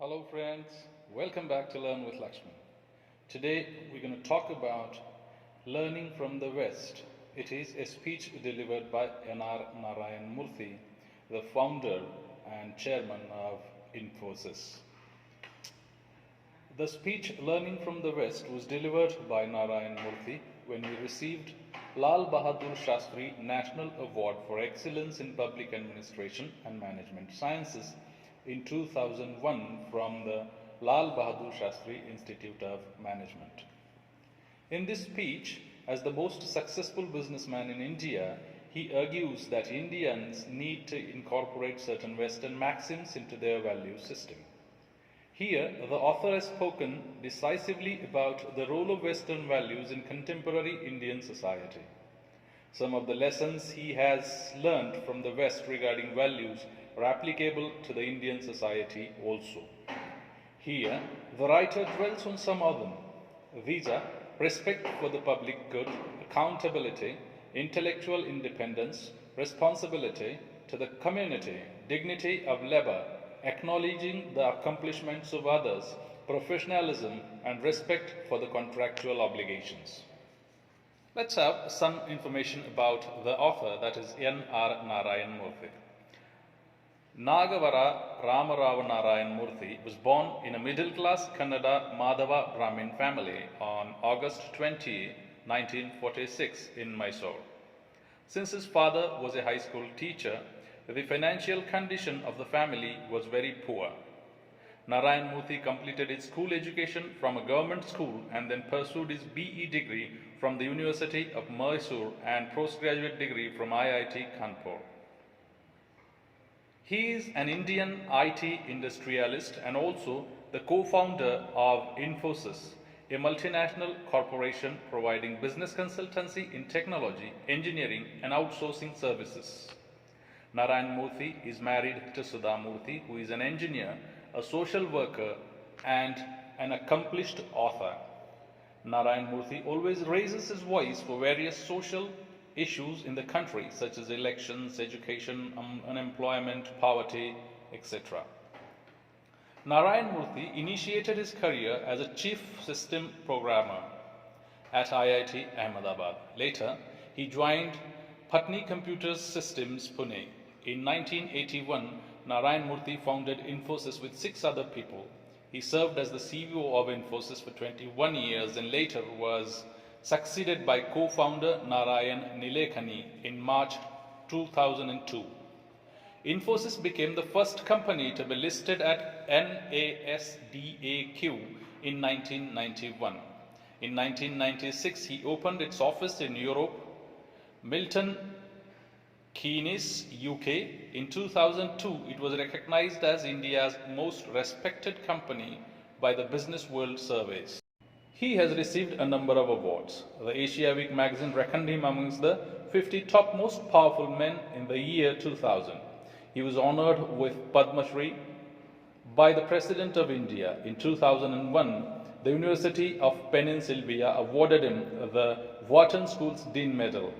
Hello friends, welcome back to Learn with Lakshman. Today we're going to talk about learning from the West. It is a speech delivered by N R Narayana Murthy, the founder and chairman of Infosys. The speech Learning from the West was delivered by Narayana Murthy when he received Lal Bahadur Shastri National Award for Excellence in Public Administration and Management Sciences in 2001 from the Lal Bahadur Shastri Institute of Management. In this speech, as the most successful businessman in India, he argues that Indians need to incorporate certain Western maxims into their value system. Here, the author has spoken decisively about the role of Western values in contemporary Indian society. Some of the lessons he has learned from the West regarding values are applicable to the Indian society also. Here, the writer dwells on some of them. These are respect for the public good, accountability, intellectual independence, responsibility to the community, dignity of labor, acknowledging the accomplishments of others, professionalism, and respect for the contractual obligations. Let's have some information about the author, that is N R Narayana Murthy. Nagavara Ramarao Narayan Murthy was born in a middle-class Kannada Madhava Brahmin family on August 20, 1946 in Mysore. Since his father was a high school teacher, the financial condition of the family was very poor. Narayan Murthy completed his school education from a government school and then pursued his BE degree from the University of Mysore and postgraduate degree from IIT Kanpur. He is an Indian IT industrialist and also the co-founder of Infosys, a multinational corporation providing business consultancy in technology, engineering and outsourcing services. Narayan Murthy is married to Sudha Murthy, who is an engineer, a social worker and an accomplished author. Narayan Murthy always raises his voice for various social issues in the country such as elections, education, unemployment, poverty, etc. Narayan Murthy initiated his career as a chief system programmer at IIT Ahmedabad. Later, he joined Patni Computer Systems, Pune. In 1981, Narayan Murthy founded Infosys with 6 other people. He served as the CEO of Infosys for 21 years and later was succeeded by co-founder Narayan Nilekani in March 2002. Infosys became the first company to be listed at NASDAQ in 1991. In 1996, he opened its office in Europe, Milton Keynes, UK. In 2002, it was recognized as India's most respected company by the Business World surveys. He has received a number of awards. The Asia Week magazine reckoned him amongst the 50 top most powerful men in the year 2000. He was honored with Padma Shri by the President of India. In 2001, the University of Pennsylvania awarded him the Wharton School's Dean Medal.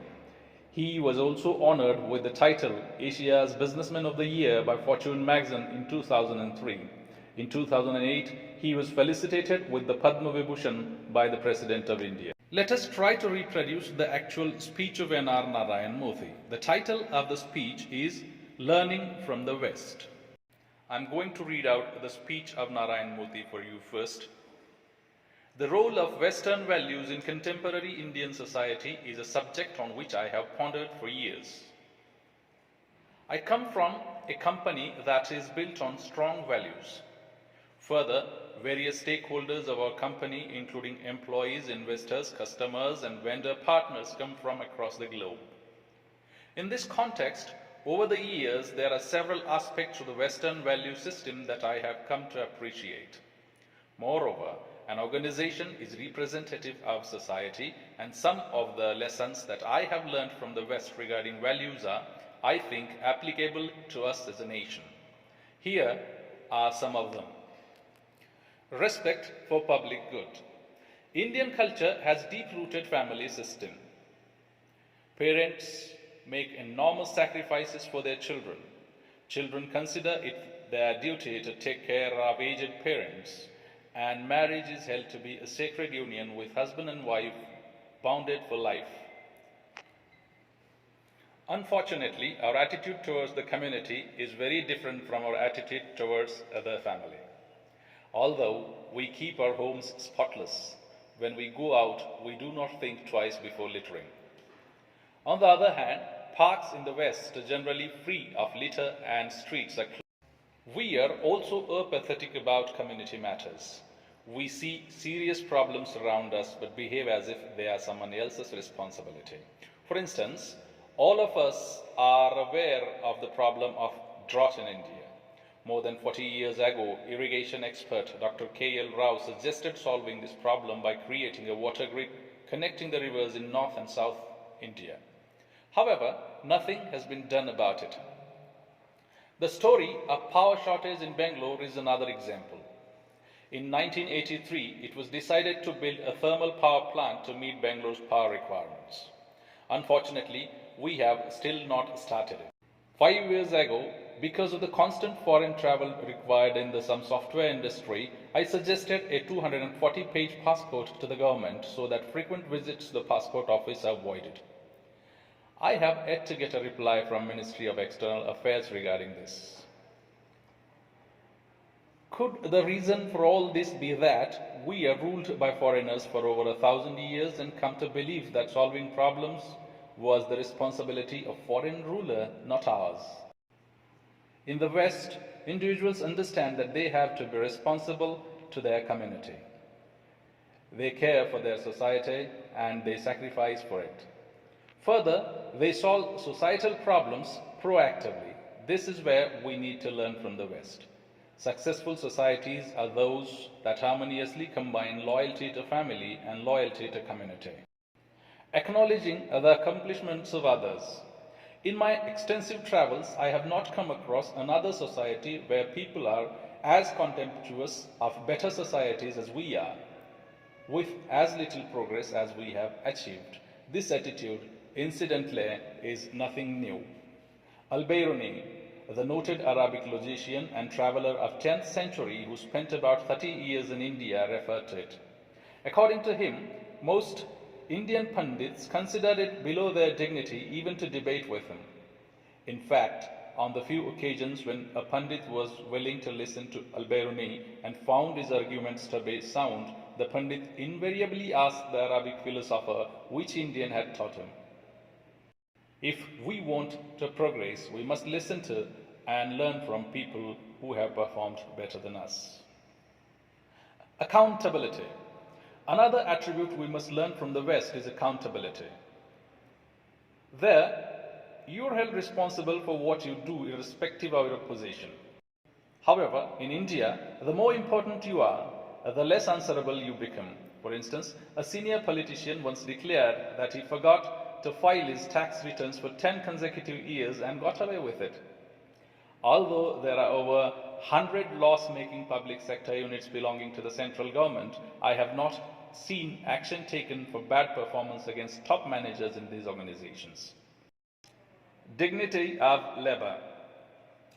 He was also honored with the title Asia's Businessman of the Year by Fortune magazine in 2003. In 2008, he was felicitated with the Padm Vibhushan by the President of India. Let us try to reproduce the actual speech of N R Narayana Murthy. The title of the speech is Learning from the West. I'm going to read out the speech of Narayana Murthy for you first. The role of Western values in contemporary Indian society is a subject on which I have pondered for years. I come from a company that is built on strong values. Further, various stakeholders of our company, including employees, investors, customers, and vendor partners, come from across the globe. In this context, over the years, there are several aspects of the Western value system that I have come to appreciate. Moreover, an organization is representative of society, and some of the lessons that I have learned from the West regarding values are, I think, applicable to us as a nation. Here are some of them. Respect for public good. Indian culture has deep-rooted family system. Parents make enormous sacrifices for their children. Children consider it their duty to take care of aged parents, and marriage is held to be a sacred union with husband and wife bounded for life. Unfortunately, our attitude towards the community is very different from our attitude towards the family. Although we keep our homes spotless, when we go out, we do not think twice before littering. On the other hand, parks in the West are generally free of litter and streets are clean. We are also apathetic about community matters. We see serious problems around us but behave as if they are someone else's responsibility. For instance, all of us are aware of the problem of drought in India. More than 40 years ago, irrigation expert Dr. K.L. Rao suggested solving this problem by creating a water grid connecting the rivers in North and South India. However, nothing has been done about it. The story of power shortage in Bangalore is another example. In 1983, it was decided to build a thermal power plant to meet Bangalore's power requirements. Unfortunately, we have still not started it. 5 years ago, because of the constant foreign travel required in some software industry, I suggested a 240-page passport to the government so that frequent visits to the passport office are avoided. I have yet to get a reply from Ministry of External Affairs regarding this. Could the reason for all this be that we are ruled by foreigners for over 1,000 years and come to believe that solving problems was the responsibility of foreign ruler, not ours? In the West, individuals understand that they have to be responsible to their community. They care for their society and they sacrifice for it. Further, they solve societal problems proactively. This is where we need to learn from the West. Successful societies are those that harmoniously combine loyalty to family and loyalty to community. Acknowledging the accomplishments of others. In my extensive travels, I have not come across another society where people are as contemptuous of better societies as we are, with as little progress as we have achieved. This attitude, incidentally, is nothing new. Al-Biruni, the noted Arabic logician and traveler of 10th century who spent about 30 years in India, referred to it. According to him, most Indian Pandits considered it below their dignity even to debate with him. In fact, on the few occasions when a Pandit was willing to listen to Al-Biruni and found his arguments to be sound, the Pandit invariably asked the Arabic philosopher which Indian had taught him. If we want to progress, we must listen to and learn from people who have performed better than us. Accountability. Another attribute we must learn from the West is accountability. There, you are held responsible for what you do irrespective of your position. However, in India, the more important you are, the less answerable you become. For instance, a senior politician once declared that he forgot to file his tax returns for 10 consecutive years and got away with it. Although there are over 100 loss-making public sector units belonging to the central government, I have not seen action taken for bad performance against top managers in these organizations. Dignity of labor.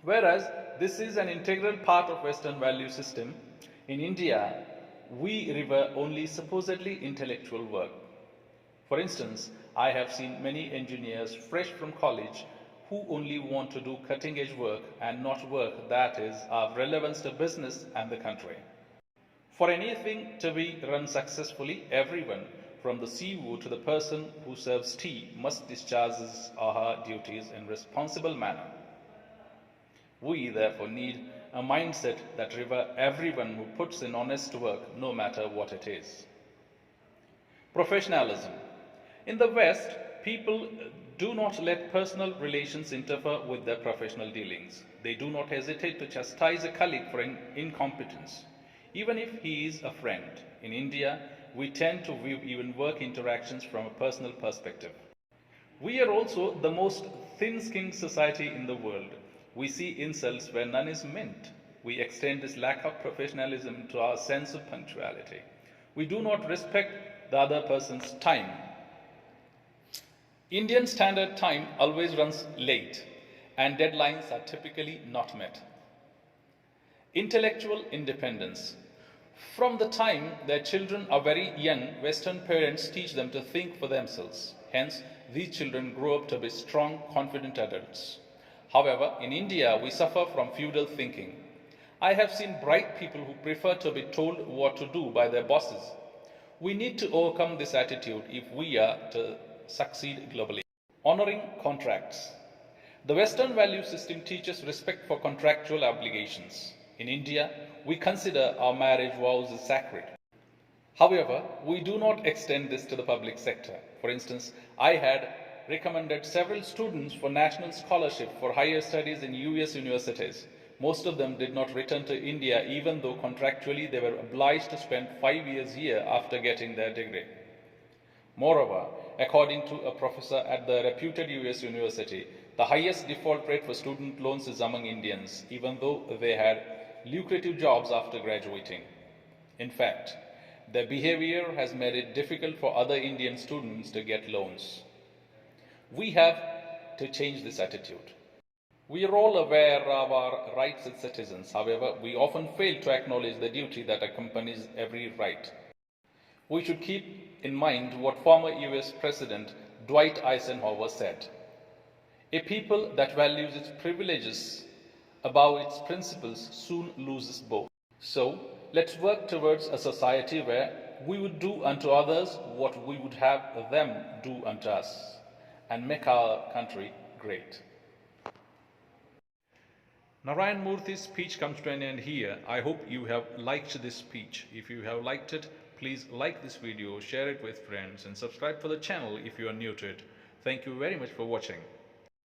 Whereas this is an integral part of Western value system, in India, we revere only supposedly intellectual work. For instance, I have seen many engineers fresh from college who only want to do cutting-edge work and not work that is of relevance to business and the country. For anything to be run successfully, everyone, from the CEO to the person who serves tea, must discharge his or her duties in a responsible manner. We therefore need a mindset that reveres everyone who puts in honest work, no matter what it is. Professionalism. In the West, people do not let personal relations interfere with their professional dealings. They do not hesitate to chastise a colleague for incompetence, even if he is a friend. In India, we tend to view even work interactions from a personal perspective. We are also the most thin-skinned society in the world. We see insults where none is meant. We extend this lack of professionalism to our sense of punctuality. We do not respect the other person's time. Indian Standard Time always runs late and deadlines are typically not met. Intellectual independence. From the time their children are very young, Western parents teach them to think for themselves. Hence, these children grow up to be strong, confident adults. However, in India, we suffer from feudal thinking. I have seen bright people who prefer to be told what to do by their bosses. We need to overcome this attitude if we are to succeed globally. Honoring contracts. The Western value system teaches respect for contractual obligations. In India, we consider our marriage vows as sacred. However, we do not extend this to the public sector. For instance, I had recommended several students for national scholarship for higher studies in US universities. Most of them did not return to India even though contractually they were obliged to spend 5 years here after getting their degree. Moreover, according to a professor at the reputed US university, the highest default rate for student loans is among Indians, even though they had lucrative jobs after graduating. In fact, their behavior has made it difficult for other Indian students to get loans. We have to change this attitude. We are all aware of our rights as citizens. However, we often fail to acknowledge the duty that accompanies every right. We should keep in mind what former US President Dwight Eisenhower said. A people that values its privileges above its principles soon loses both. So, let's work towards a society where we would do unto others what we would have them do unto us, and make our country great. Narayan Murthy's speech comes to an end here. I hope you have liked this speech. If you have liked it, please like this video, share it with friends, and subscribe for the channel if you are new to it. Thank you very much for watching.